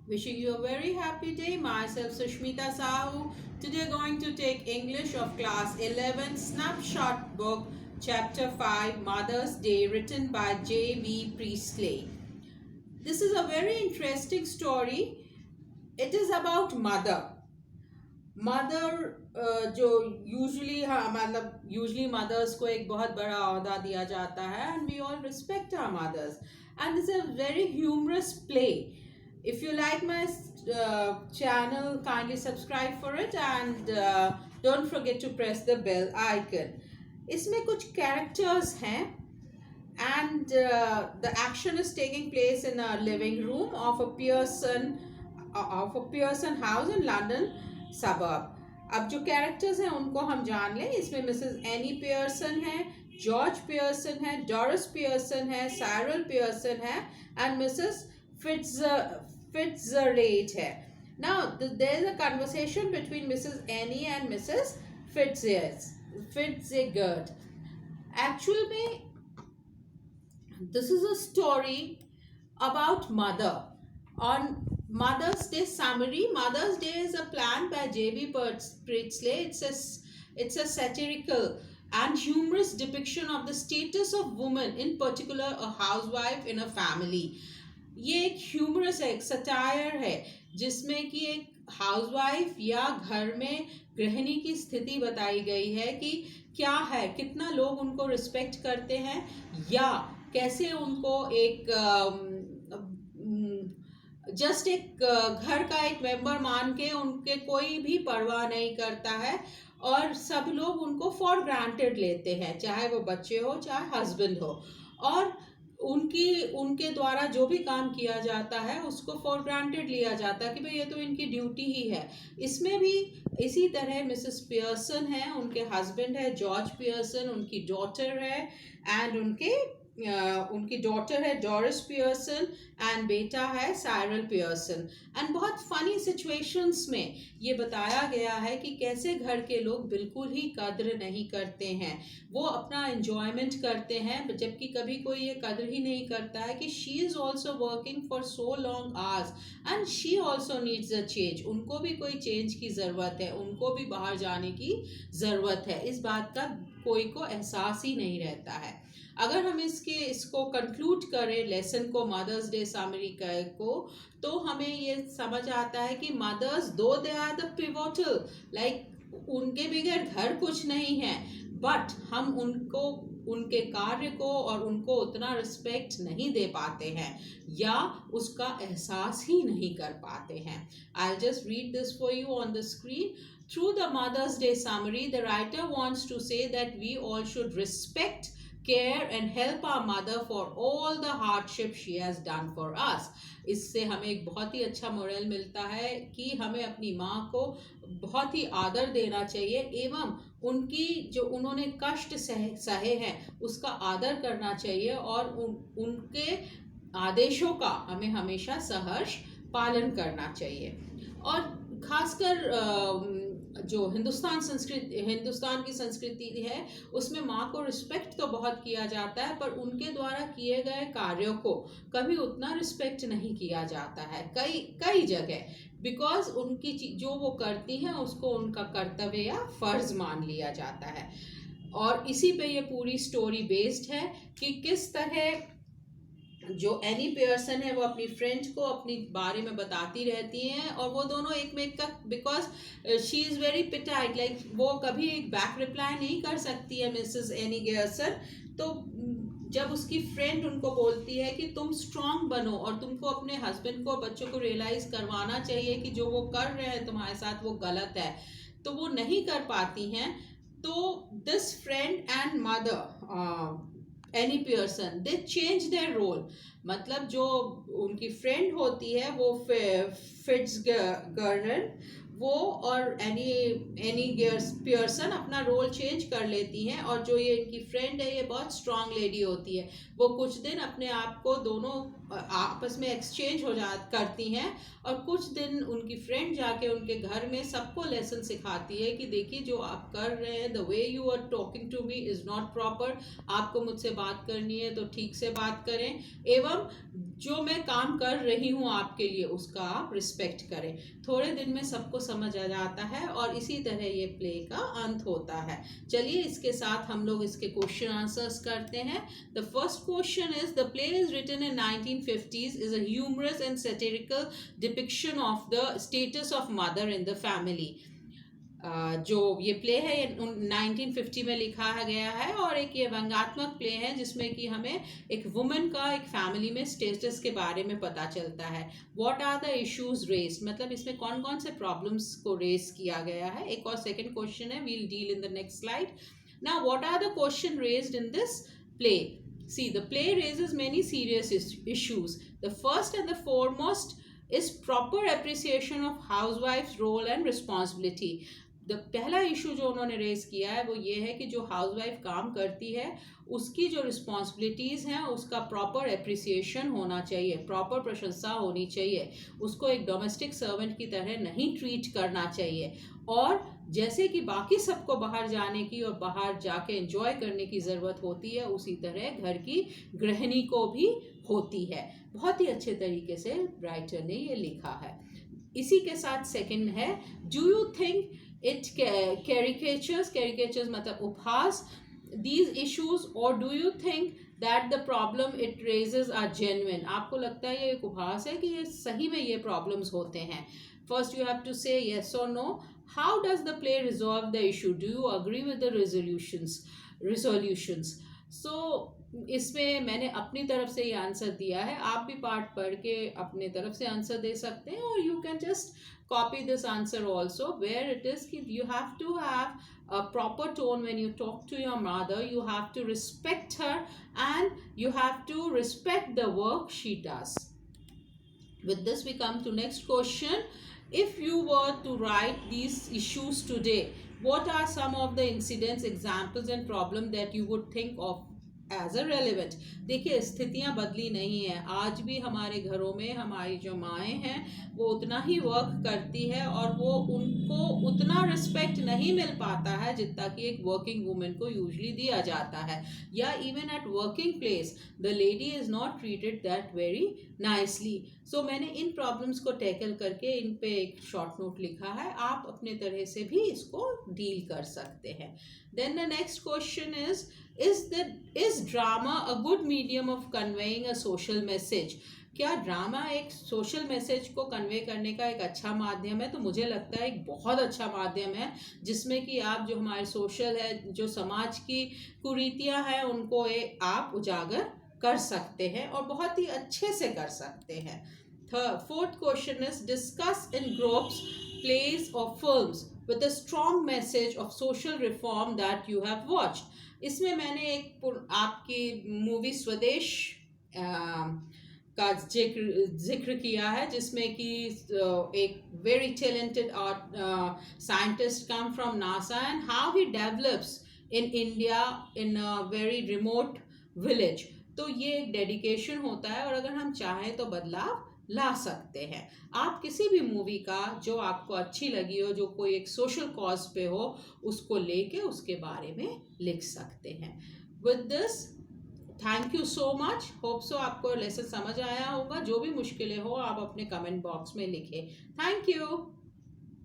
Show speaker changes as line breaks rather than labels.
Wishing you a very happy day. Myself Sushmita Sahu. Today going to take English of class 11 snapshot book chapter 5 Mother's Day written by J.V. Priestley. This is a very interesting story. It is about mother. Mother जो usually मतलब usually mothers को एक बहुत बड़ा अहदा दिया जाता है and we all respect our mothers and it's a very humorous play. If you like my channel, kindly subscribe for it and don't forget to press the bell icon. इसमें कुछ characters हैं and the action is taking place in a living room of a Pearson house in London suburb. अब जो characters हैं उनको हम जान लें. इसमें मिसेस एनी पियर्सन है, जॉर्ज पियर्सन है, डोरिस पियर्सन है, साइरल पियर्सन है एंड मिसेस Fitzgerald है. Now there is a conversation between Mrs. Annie and Mrs. Fitzgerald. Actually में this is a story about mother. On Mother's Day summary. Mother's Day is a plan by J.B. Priestley. It's a satirical and humorous depiction of the status of woman, in particular a housewife in a family. ये एक humerus है, एक satire है जिसमें कि एक housewife या घर में गृहिणी की स्थिति बताई गई है कि क्या है, कितना लोग उनको रिस्पेक्ट करते हैं या कैसे उनको एक जस्ट एक घर का एक मेंबर मान के उनके कोई भी परवाह नहीं करता है और सब लोग उनको फॉर ग्रांटेड लेते हैं, चाहे वो बच्चे हो चाहे हस्बैंड हो, और उनके द्वारा जो भी काम किया जाता है उसको फॉर ग्रांटेड लिया जाता है कि भाई ये तो इनकी ड्यूटी ही है. इसमें भी इसी तरह मिसेस पियर्सन है, उनके हस्बैंड है जॉर्ज पियर्सन, उनकी डॉटर है एंड उनकी डॉटर है डोरिस पियर्सन एंड बेटा है साइरल पियर्सन. एंड बहुत फनी सिचुएशंस में ये बताया गया है कि कैसे घर के लोग बिल्कुल ही कद्र नहीं करते हैं, वो अपना एंजॉयमेंट करते हैं, जबकि कभी कोई ये कद्र ही नहीं करता है कि she is also working for so long hours and she also needs a change. उनको भी कोई चेंज की ज़रूरत है, उनको भी बाहर जाने की ज़रूरत है. इस बात का कोई को एहसास ही नहीं रहता है. अगर हम इसको कंक्लूड करें लेसन को, मदर्स डे समरी को, तो हमें ये समझ आता है कि mothers though they are the pivotal, like उनके बगैर घर कुछ नहीं है, बट हम उनको उनके कार्य को और उनको उतना रिस्पेक्ट नहीं दे पाते हैं या उसका एहसास ही नहीं कर पाते हैं. I just read this for you on the screen. Through the Mother's Day summary, the writer wants to say that we all should respect, care and help our mother for all the hardship she has done for us. इससे हमें एक बहुत ही अच्छा moral मिलता है कि हमें अपनी माँ को बहुत ही आदर देना चाहिए एवं उनकी जो उन्होंने कष्ट सहे हैं उसका आदर करना चाहिए और उनके आदेशों का हमें हमेशा सहर्ष पालन करना चाहिए. और खासकर जो हिंदुस्तान की संस्कृति है उसमें माँ को रिस्पेक्ट तो बहुत किया जाता है, पर उनके द्वारा किए गए कार्यों को कभी उतना रिस्पेक्ट नहीं किया जाता है कई जगह, बिकॉज उनकी जो वो करती हैं उसको उनका कर्तव्य या फर्ज मान लिया जाता है. और इसी पे ये पूरी स्टोरी बेस्ड है कि किस तरह जो एनी पियर्सन है वो अपनी फ्रेंड को अपनी बारे में बताती रहती हैं और वो दोनों एक में का, because she is very petite, like वो कभी एक बैक रिप्लाई नहीं कर सकती है मिसेस एनी पियर्सन. तो जब उसकी फ्रेंड उनको बोलती है कि तुम स्ट्रांग बनो और तुमको अपने हस्बैंड को बच्चों को रियलाइज़ करवाना चाहिए कि जो वो कर रहे हैं तुम्हारे साथ वो गलत है, तो वो नहीं कर पाती हैं. तो this friend and mother Annie Pearson they change their role. मतलब जो उनकी फ्रेंड होती है वो फिट्जगर्लन, वो और एनी पियर्सन अपना रोल चेंज कर लेती हैं और जो ये इनकी फ्रेंड है ये बहुत स्ट्रांग लेडी होती है. वो कुछ दिन अपने आप को दोनों आपस में एक्सचेंज हो जा करती हैं, और कुछ दिन उनकी फ्रेंड जाके उनके घर में सबको लेसन सिखाती है कि देखिए जो आप कर रहे हैं, the way you are talking to me is not proper, आपको मुझसे बात करनी है तो ठीक से बात करें, एवं जो मैं काम कर रही हूँ आपके लिए उसका आप रिस्पेक्ट करें। थोड़े दिन में सबको समझ आ जाता है और इसी तरह ये प्ले का अंत होता है। चलिए इसके साथ हम लोग इसके क्वेश्चन आंसर्स करते हैं। The first question is, the play is written in 1950s, is a humorous and satirical depiction of the status of mother in the family. जो ये प्ले है ये 1950 में लिखा गया है और एक ये व्यंग्यात्मक प्ले है जिसमें कि हमें एक वुमेन का एक फैमिली में स्टेटस के बारे में पता चलता है। What are the issues raised, मतलब इसमें कौन कौन से प्रॉब्लम्स को रेस किया गया है। एक और सेकंड क्वेश्चन है, we'll deal in the next slide. Now what are the question raised in this play? See, the play raises many serious issues. The first and the foremost is proper appreciation of housewife's role and responsibility. पहला issue जो उन्होंने raise किया है वो ये है कि जो हाउसवाइफ काम करती है उसकी जो रिस्पॉन्सिबिलिटीज़ हैं उसका प्रॉपर एप्रिसिएशन होना चाहिए, प्रॉपर प्रशंसा होनी चाहिए, उसको एक डोमेस्टिक सर्वेंट की तरह नहीं ट्रीट करना चाहिए, और जैसे कि बाकी सबको बाहर जाने की और बाहर जाके एंजॉय करने की ज़रूरत होती है उसी तरह घर की गृहिणी को भी होती है। बहुत ही अच्छे तरीके से राइटर ने ये लिखा है। इसी के साथ सेकंड है, do you think it caricatures मतलब उपहास these issues, or do you think that the problem it raises are genuine? आपको लगता है ये एक उपहास है कि ये सही में ये प्रॉब्लम्स होते हैं? First you have to say yes or no. How does the play resolve the issue? Do you agree with the resolutions? So इसमें मैंने अपनी तरफ से ये आंसर दिया है, आप भी पार्ट पढ़ के अपने तरफ से आंसर दे सकते हैं, और you can just copy this answer also, where it is कि you have to have a proper tone when you talk to your mother, you have to respect her and you have to respect the work she does. With this we come to next question. If you were to write these issues today, what are some of the incidents, examples and problem that you would think of as a relevant? देखिए स्थितियाँ बदली नहीं है, आज भी हमारे घरों में हमारी जो माएँ हैं वो उतना ही वर्क करती है और वो उनको उतना रिस्पेक्ट नहीं मिल पाता है जितना कि एक वर्किंग वुमेन को यूजुअली दिया जाता है, या even at working place the lady is not treated that very nicely. So मैंने इन प्रॉब्लम्स को टैकल करके इन पे एक शॉर्ट नोट लिखा है, आप अपने तरह से भी इसको डील कर सकते हैं। Then the next question is drama a good medium of conveying a social message? क्या ड्रामा एक सोशल मैसेज को कन्वे करने का एक अच्छा माध्यम है? तो मुझे लगता है एक बहुत अच्छा माध्यम है, जिसमें कि आप जो हमारे सोशल है, जो समाज की कुरीतियां हैं उनको आप उजागर कर सकते हैं और बहुत ही अच्छे से कर सकते हैं। Fourth question is, discuss in groups plays or films with a strong message of social reform that you have watched. इसमें मैंने एक आपकी मूवी स्वदेश का जिक्र किया है, जिसमें कि एक very talented scientist come from NASA and how he develops in India in a very remote village. तो ये एक डेडिकेशन होता है और अगर हम चाहें तो बदलाव ला सकते हैं। आप किसी भी मूवी का जो आपको अच्छी लगी हो, जो कोई एक सोशल कॉज पे हो, उसको लेके उसके बारे में लिख सकते हैं। With this thank you so much, hope so आपको लेसन समझ आया होगा। जो भी मुश्किलें हो आप अपने कमेंट बॉक्स में लिखें। Thank you.